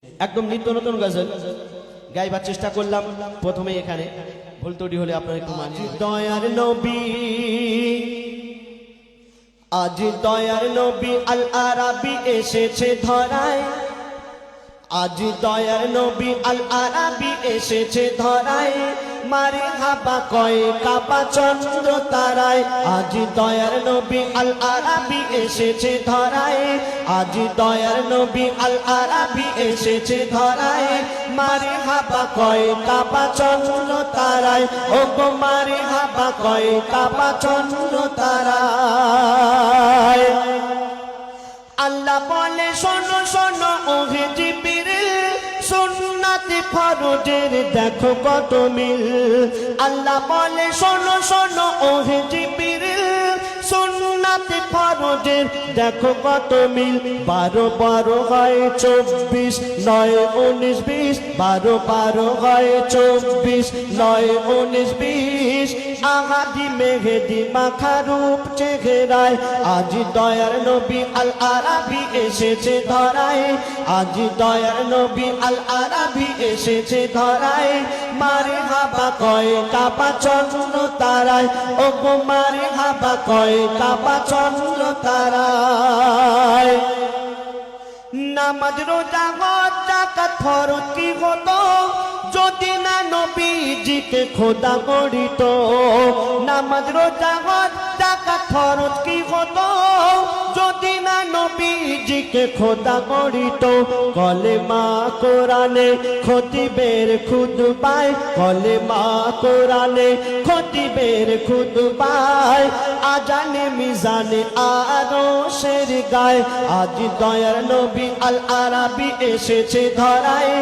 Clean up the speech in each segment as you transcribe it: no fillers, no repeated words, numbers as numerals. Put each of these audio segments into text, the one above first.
একদম নিত্য নতুন গজল গাইবার চেষ্টা করলাম। প্রথমে এখানে ভুল ত্রুটি হলে আপনারা একটু মানিয়ে দয়ার নবী, আজ দয়ার নবী আল আরাবী এসেছে ধরায়, আজ দয়ার নবী আল আরাবী এসেছে ধরায়, মারে হাবা কয় কাবা চন্দ্র তারায়। আজ দয়ার নবী আল আরাবী এসেছে ধরায়, আজ দয়ার নবী আল আরাবী এসেছে ধরায়, মারে হাবা কয় কাবা চন্দ্র তারায়। ও গো মারে হাবা কয় কাবা চন্দ্র তারায়। আল্লাহ বলে শোনো শোনো ওহে জিবরিল, সুন্নাতে ফরজের দেখো কত মিল। আল্লাহ বলে শোনো শোনো ওহে জিবরিল, সুন্নাতে ফরজের দেখো কত মিল। 12 12 হয় 24, 9 19 20, 12 12 হয় 24, 9 19 20, আহাদি মেহেদি মাখা রূপ চেহারায়। আজ দয়ার নবী আল আরাবী এসেছে ধরায়, আজ দয়ার নবী আল আরাবী এসেছে ধরায়, মারে হাবা কয় কাবা চন্দ্র তারায়। ও গো মারে হাবা কয় কাবা চন্দ্র তারায়। নামাজ রোজা হজ যাকাত ফরজ কি হতো যদি না নবীজিকে খোদা করিত। নামাজ রোজা হজ যাকাত ফরজ কি হতো যদি না নবীজিকে খোদা করিত। কলেমা কোরআনে খতিবের খুতবায়, কলেমা কোরআনে খতিবের খুতবায়, আজানে মিজানে আরশের গায়। আজ দয়ার নবী আল আরাবী এসেছে ধরায়,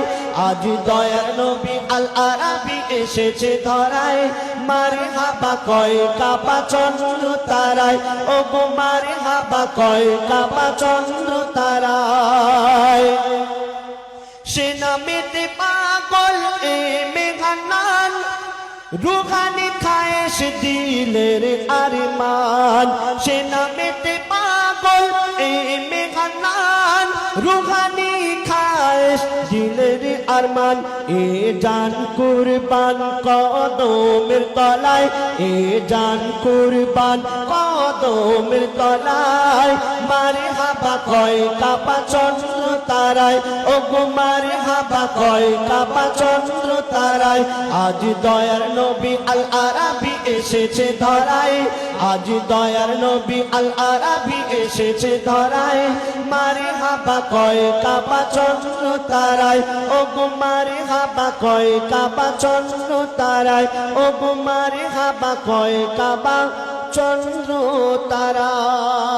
আজ দয়ার নবী আল আরাবী এসেছে ধরায়, মারে হাবা কয় কাবা চন্দ্র তারায়। ও গো মারে হাবা কয় কাবা চন্দ্র তারায়। সে নামেতে পাগল এ মেঘান্নান, রুহানি খায়েশ দিলের আরমান। সে নামেতে পাগল এ মেঘান্নান, রুহানি খায়েশ দিলের আরমান। এ জান কুরবান কদমের তলায়, এ জান কুরবান কদমের তলায়, মারে হাবা কয় কাবা চন্দ্র তারায়। ও গো মারে হাবা কয় কাবা চন্দ্র তারায়। আজ দয়ার নবী আল আরাবী এসেছে ধরায়, আজ দয়ার নবী আল আরাবী এসেছে ধরায়, মারে হাবা কয় কাবা চন্দ্র তারায়। ও গো মারে হাবা কয় কাবা চন্দ্র তারায়। ও গো মারে হাবা কয় কাবা চন্দ্র তারায়।